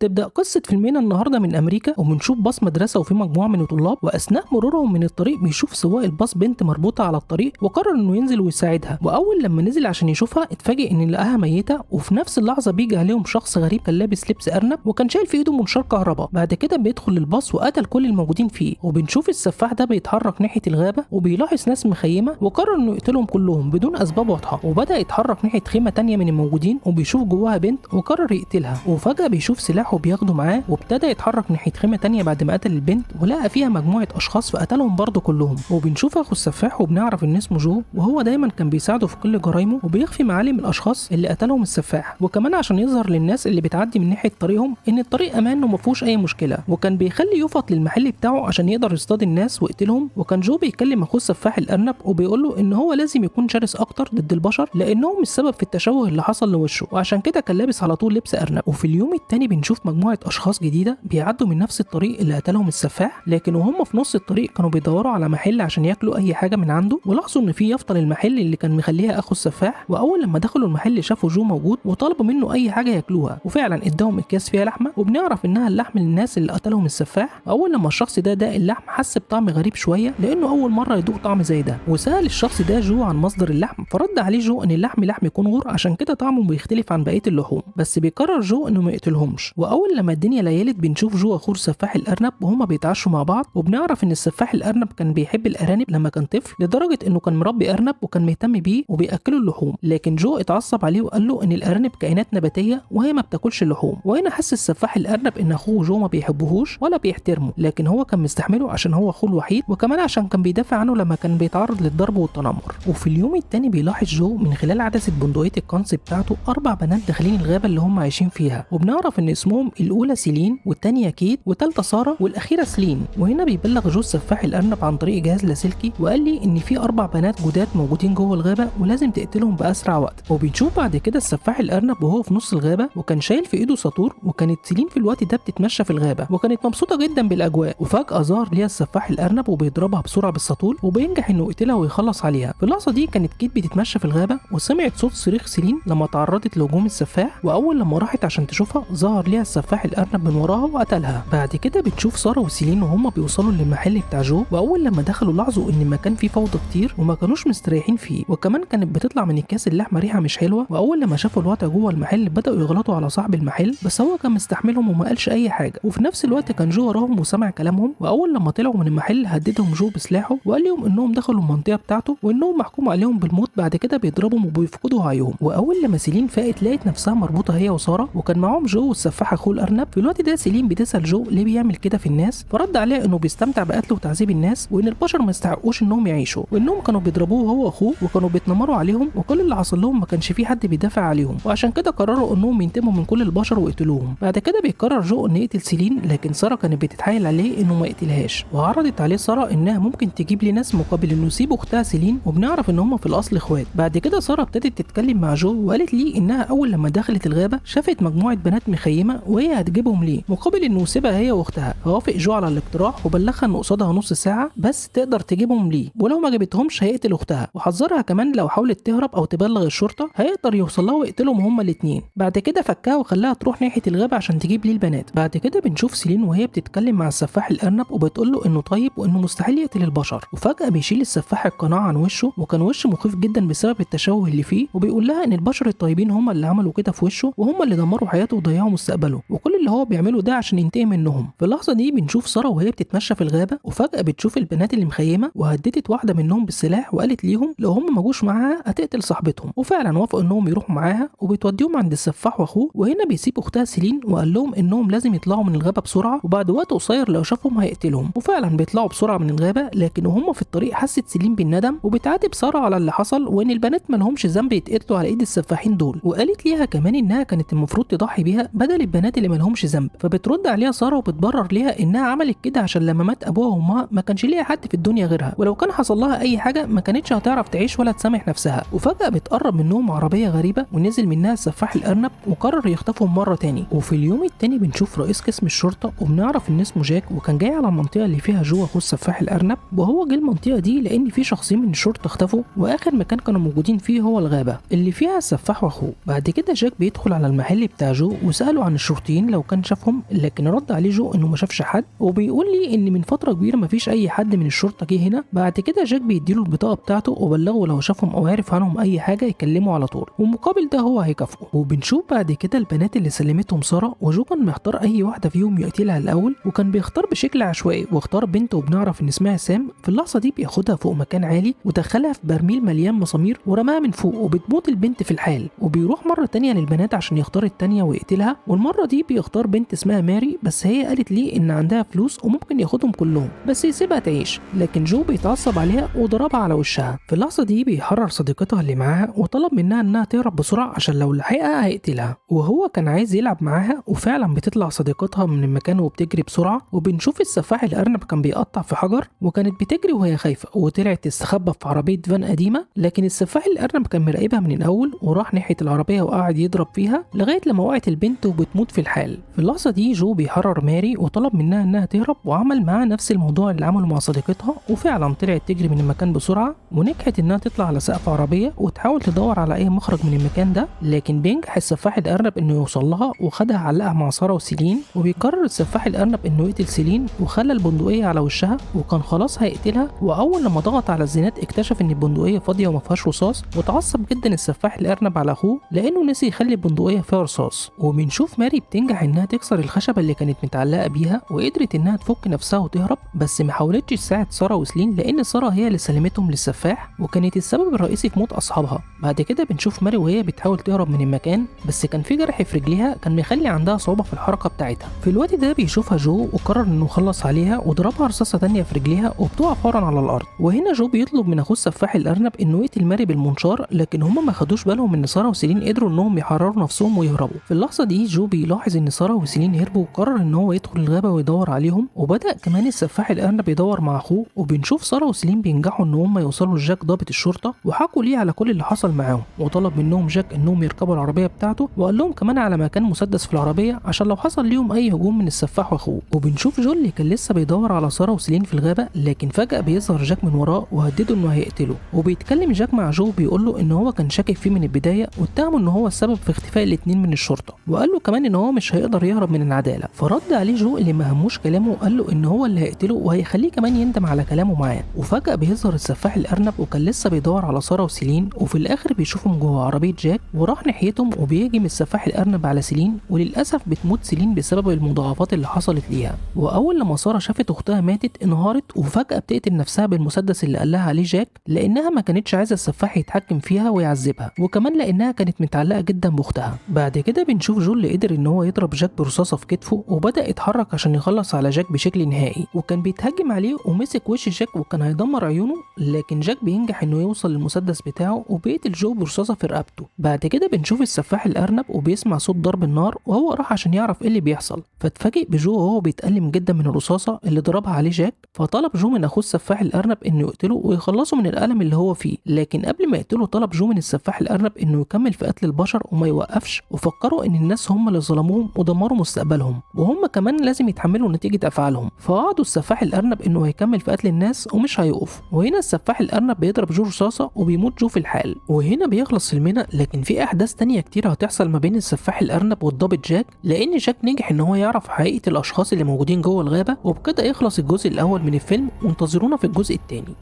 تبدأ قصة فيلمنا النهاردة من أمريكا، وبنشوف باص مدرسة وفي مجموعة من الطلاب، وأثناء مرورهم من الطريق بيشوف سواق الباص بنت مربوطة على الطريق وقرر إنه ينزل ويساعدها. وأول لما نزل عشان يشوفها اتفاجئ إن لقاها ميتة، وفي نفس اللحظة بيجي عليهم شخص غريب كان لابس لبس أرنب وكان شايل في إيده منشار كهرباء. بعد كده بيدخل الباص وقتل كل الموجودين فيه، وبنشوف السفاح ده بيتحرك ناحية الغابة وبيلاحظ ناس مخيمة وقرر إنه يقتلهم كلهم بدون أسباب واضحة، وبدأ يتحرك ناحية خيمة تانية من الموجودين وبيشوف جواها بنت وقرر يقتلها. وفجأة بيشوف سلاح وبياخده معاه وابتدى يتحرك ناحية خيمة تانية بعد ما قتل البنت ولقى فيها مجموعة أشخاص فقتلهم برضه كلهم. وبنشوف أخو السفاح وبنعرف إن اسمه جو، وهو دايما كان بيساعده في كل جرايمه وبيخفي معالم الأشخاص اللي قتلهم السفاح، وكمان عشان يظهر للناس اللي بتعدي من ناحية طريقهم إن الطريق أمان ومفيهوش أي مشكلة. وكان بيخلي يفط للمحل بتاعه عشان يقدر يصطاد الناس ويقتلهم. وكان جو بيكلم أخوه السفاح الأرنب وبيقول له إن هو لازم يكون شرس أكتر ضد البشر لأنهم السبب في التشوه اللي حصل لوشه، وعشان كده كان لابس على طول لبس أرنب. وفي اليوم التاني بنشوف مجموعة أشخاص جديدة بيعدوا من نفس الطريق اللي قتلهم السفاح، لكن وهم في نص الطريق كانوا بيدوروا على محل عشان ياكلوا أي حاجة من عنده، ولاحظوا إن في يافطة للمحل اللي كان مخليها أخو السفاح. وأول لما دخلوا المحل شافوا جو موجود وطلبوا منه أي حاجة ياكلوها، وفعلا اداهم أكياس فيها لحمة، وبنعرف إنها اللحم للناس اللي قتلهم السفاح. وأول لما الشخص ده داق اللحم حس بطعم غريب شوية لأنه أول مرة يدوق طعم زي ده، وسأل الشخص ده جو عن مصدر اللحم، فرد عليه جو إن اللحم لحم كنغر عشان كده طعمه بيختلف عن بقية اللحوم، بس بيقرر جو إنه ما يقتلهمش. وأول لما الدنيا ليلت بنشوف جو أخوه السفاح الأرنب وهما بيتعشوا مع بعض، وبنعرف إن السفاح الأرنب كان بيحب الأرانب لما كان طفل لدرجة إنه كان مربي أرنب وكان مهتم بيه وبيأكله اللحوم، لكن جو اتعصب عليه وقال له إن الأرانب كائنات نباتية وهي ما بتاكلش اللحوم. وهنا حس السفاح الأرنب إن أخوه جو ما بيحبهوش ولا بيحترمه، لكن هو كان مستحمله عشان هو أخوه الوحيد، وكمان عشان كان بيدافع عنه لما كان بيتعرض للضرب والتنمر. وفي اليوم التاني بيلاحظ جو من خلال عدسة بندقية القنص بتاعته 4 بنات داخلين الغابة اللي هم عايشين فيها، وبنعرف إن اسمهم الأولى سيلين والتانية كيت والتالتة سارة والأخيرة سلين. وهنا بيبلغ جو السفاح الأرنب عن طريق جهاز لاسلكي وقال لي إن في 4 بنات جداد موجودين جوه الغابة ولازم تقتلهم بأسرع وقت. وبنشوف بعد كده السفاح الأرنب وهو في نص الغابة وكان شايل في إيده ساطور، وكانت سيلين في الوقت ده بتتمشى في الغابة وكانت مبسوطة جدا بالأجواء، وفجأة ظهر ليها السفاح الأرنب وبيضربها بسرعة بالساطور وبينجح إنه يقتلها ويخلص عليها. في اللحظة دي كانت كيت بتتمشى في الغابة وسمعت صوت صريخ سيلين لما تعرضت لهجوم السفاح، وأول لما راحت عشان تشوفها ظهر ليها السفاح الأرنب من وراها وقتلها. بعد كده بتشوف سارة وسيلين وهم بيوصلوا للمحل بتاع جو، وأول لما دخلوا لاحظوا إن المكان فيه فوضى كتير وما كانوش مستريحين فيه، وكمان كانت بتطلع من الكاس اللحمة ريحة مش حلوة. وأول لما شافوا الوضع جوه المحل بدأوا يغلطوا على صاحب المحل، بس هو كان مستحملهم وما قالش أي حاجة. وفي نفس الوقت كان جو وراهم وسمع كلامهم، وأول لما طلعوا من المحل هددهم جو بسلاحه وقال لهم إنهم دخلوا المنطقة بتاعته وإنهم محكوم عليهم بالموت، بعد كده بيضربهم وبيفقدوا وعيهم. وأول لما سيلين فاقت لقيت نفسها مربوطة هي وسارة، وكان معاهم جو والسفاح أخوه الأرنب. في الوقت ده سيلين بتسأل جو ليه بيعمل كده في الناس، فرد عليها إنه بيستمتع بقتل وتعذيب الناس وإن البشر ما يستحقوش إنهم يعيشوا، وإنهم كانوا بيضربوه هو وأخوه وكانوا بيتنمروا عليهم، وكل اللي حصل لهم ما كانش في حد بيدافع عليهم، وعشان كده قرروا إنهم ينتقموا من كل البشر ويقتلوهم. بعد كده بيقرر جو إنه يقتل سيلين، لكن سارة كانت بتتحايل عليه إنه ما يقتلهاش، وعرضت عليه سارة إنها ممكن تجيب لي ناس مقابل إنه يسيب أختها سيلين، وبنعرف إن هم في الأصل إخوات. بعد كده سارة ابتدت تتكلم مع جو وقالت لي إنها أول لما دخلت الغابة شافت مجموعة بنات مخيمة وهي هتجيبهم ليه مقابل إنه يسيبها هي وأختها، فوافق جو على الاقتراح وبلغها إن قصادها نص ساعة بس تقدر تجيبهم ليه، ولو ما جابتهمش هيقتل أختها، وحذرها كمان لو حاولت تهرب أو تبلغ الشرطة هيقدر يوصل لها ويقتلهم هما الاتنين. بعد كده فكها وخلاها تروح ناحية الغابة عشان تجيب ليه البنات. بعد كده بنشوف سيلين وهي بتتكلم مع السفاح الأرنب وبتقول له إنه طيب وإنه مستحيل يقتل البشر، وفجأة بيشيل السفاح القناع عن وشه وكان وشه مخيف جدا بسبب التشوه اللي فيه، وبيقول لها إن البشر الطيبين هما اللي عملوا كده في وشه وهم اللي دمروا حياته وضيعوا مستقبله، وكل اللي هو بيعمله ده عشان ينتقم منهم. في اللحظة دي بنشوف سارة وهي بتتمشى في الغابة وفجأة بتشوف البنات اللي مخيمة وهددت واحدة منهم بالسلاح وقالت ليهم لو هم ما جوش معاها هتقتل صاحبتهم، وفعلا وافقوا انهم يروحوا معاها وبتوديهم عند السفاح واخوه. وهنا بيسيب اختها سيلين وقال لهم انهم لازم يطلعوا من الغابة بسرعة وبعد وقت قصير لو شافهم هيقتلهم، وفعلا بيطلعوا بسرعة من الغابة. لكن وهم في الطريق حست سيلين بالندم وبتعاتب سارة على اللي حصل وان البنات ما لهمش ذنب يتقتلوا على ايد السفاحين دول، وقالت ليها كمان انها كانت المفروض تضحي بيها بدل البنات اللي ما لهمش ذنب. فبترد عليها سارة وبتبرر ليها انها عملت كده عشان لما مات ابوها وامها ما كانش ليها حد في الدنيا غيرها، ولو كان حصل لها اي حاجة ما كانتش هتعرف تعيش ولا تسامح نفسها. وفجأة بتقرب منهم عربية غريبة ونزل منها السفاح الأرنب وقرر يخطفهم مرة تاني. وفي اليوم التاني بنشوف رئيس قسم الشرطة وبنعرف ان اسمه جاك، وكان جاي على المنطقة اللي فيها جو اخو السفاح الأرنب، وهو جه المنطقة دي لان في شخصين من الشرطة اختفوا واخر مكان كانوا موجودين فيه هو الغابة اللي فيها السفاح واخوه. بعد كده جاك بيدخل على المحل بتاع جو وسأله عن الشرطة الشرطيين لو كان شافهم، لكن رد عليه جو انه ما شافش حد، وبيقول لي ان من فتره كبيره ما فيش اي حد من الشرطه جه هنا. بعد كده جاك بيديله البطاقه بتاعته وبلغه لو شافهم او عرف عنهم اي حاجه يكلمه على طول، ومقابل ده هو هيكافئه. وبنشوف بعد كده البنات اللي سلمتهم ساره، وجو كان محتار اي واحده فيهم يقتلها الاول، وكان بيختار بشكل عشوائي واختار بنت وبنعرف ان اسمها سام. في اللحظه دي بياخدها فوق مكان عالي ودخلها في برميل مليان مسامير ورماها من فوق، وبتموت البنت في الحال. وبيروح مره تانية للبنات عشان يختار التانية ويقتلها، والمره دي بيختار بنت اسمها ماري، بس هي قالت ليه ان عندها فلوس وممكن ياخدهم كلهم بس يسيبها تعيش، لكن جو بيتعصب عليها وضربها على وشها. في اللحظه دي بيحرر صديقتها اللي معاها وطلب منها انها تهرب بسرعه عشان لو لحقها هيقتلها، وهو كان عايز يلعب معاها. وفعلا بتطلع صديقتها من المكان وبتجري بسرعه، وبنشوف السفاح الارنب كان بيقطع في حجر، وكانت بتجري وهي خايفه وطلعت تستخبى في عربيه فان قديمه، لكن السفاح الارنب كان مراقبها من الاول وراح ناحيه العربيه وقعد يضرب فيها لغايه لما وقعت البنت وبتموت في الحال. في اللحظه دي جو بيحرر ماري وطلب منها انها تهرب، وعمل معاها نفس الموضوع اللي عمله مع صديقتها، وفعلا طلعت تجري من المكان بسرعه ونجحت انها تطلع على سقف عربيه وتحاول تدور على اي مخرج من المكان ده، لكن بينجح السفاح الارنب انه يوصل لها وخدها علقها مع ساره وسيلين. وبيقرر السفاح الارنب انه يقتل سيلين وخلى البندقيه على وشها وكان خلاص هيقتلها، واول لما ضغط على الزناد اكتشف ان البندقيه فاضيه وما فيهاش رصاص، وتعصب جدا السفاح الارنب على اخوه لانه نسي يخلي البندقيه فيها رصاص. وبنشوف ماري بتنجح انها تكسر الخشبه اللي كانت متعلقه بيها وقدرت انها تفك نفسها وتهرب، بس ما حاولتش تساعد ساره وسيلين لان ساره هي اللي سلمتهم للسفاح وكانت السبب الرئيسي في موت اصحابها. بعد كده بنشوف ماري وهي بتحاول تهرب من المكان، بس كان في جرح في رجليها كان مخلي عندها صعوبه في الحركه بتاعتها. في الوقت ده بيشوفها جو وقرر انه يخلص عليها وضربها رصاصه تانية في رجليها وبتقع فورا على الارض. وهنا جو بيطلب من اخوه السفاح الارنب انه يقتل ماري بالمنشار، لكن هما ما خدوش بالهم ان ساره وسيلين قدروا انهم يحرروا نفسهم ويهربوا. في اللحظه دي جو بيلاحظ ان ساره وسيلين هربوا وقرر ان هو يدخل الغابه ويدور عليهم، وبدا كمان السفاح الارنب يدور مع اخوه. وبنشوف ساره وسيلين بينجحوا ان هم يوصلوا لجاك ضابط الشرطه وحكوا ليه على كل اللي حصل معاهم، وطلب منهم جاك انهم يركبوا العربيه بتاعته، وقال لهم كمان على مكان مسدس في العربيه عشان لو حصل ليهم اي هجوم من السفاح واخوه. وبنشوف جو اللي كان لسه بيدور على ساره وسيلين في الغابه، لكن فجاه بيظهر جاك من وراه وهدده انه هيقتله. وبيتكلم جاك مع جو بيقول له ان هو كان شاكك فيه من البدايه واتهمه ان هو السبب في اختفاء الاثنين من الشرطه، وقال له كمان ان هو مش هيقدر يهرب من العداله. فرد عليه جو اللي ما هموش كلامه وقال له ان هو اللي هيقتله وهيخليه كمان يندم على كلامه معاه. وفجاه بيظهر السفاح الارنب وكان لسه بيدور على ساره وسيلين، وفي الاخر بيشوفهم جوه عربيه جاك وراح ناحيتهم وبيهجم السفاح الارنب على سيلين، وللاسف بتموت سيلين بسبب المضاعفات اللي حصلت ليها. واول لما ساره شافت اختها ماتت انهارت وفجاه بتقتل نفسها بالمسدس اللي قال لها عليه جاك، لانها ما كانتش عايزه السفاح يتحكم فيها ويعذبها، وكمان لانها كانت متعلقه جدا باختها. بعد كده بنشوف جو اللي قدر ان هو يضرب جاك برصاصه في كتفه وبدا يتحرك عشان يخلص على جاك بشكل نهائي، وكان بيتهجم عليه ومسك وش جاك وكان هيدمر عيونه، لكن جاك بينجح انه يوصل للمسدس بتاعه وبيقتل جو برصاصه في رقبته. بعد كده بنشوف السفاح الارنب وبيسمع صوت ضرب النار وهو راح عشان يعرف ايه اللي بيحصل، فاتفاجئ بجو وهو بيتألم جدا من الرصاصه اللي ضربها عليه جاك، فطلب جو من اخوه السفاح الارنب انه يقتله ويخلصه من الالم اللي هو فيه. لكن قبل ما يقتله طلب جو من السفاح الارنب انه يكمل في قتل البشر وما يوقفش، وفكروا ان الناس هم اللي ظلموهم ودمروا مستقبلهم وهم كمان لازم يتحملوا نتيجه افعالهم. فوعدوا السفاح الارنب انه هيكمل في قتل الناس ومش هيقف. وهنا السفاح الارنب بيضرب جو رصاصه وبيموت جو في الحال. وهنا بيخلص فيلمنا، لكن في احداث تانية كتير هتحصل ما بين السفاح الارنب والضابط جاك، لان جاك نجح ان هو يعرف حقيقه الاشخاص اللي موجودين جوه الغابه. وبكده يخلص الجزء الاول من الفيلم، وانتظرونا في الجزء الثاني.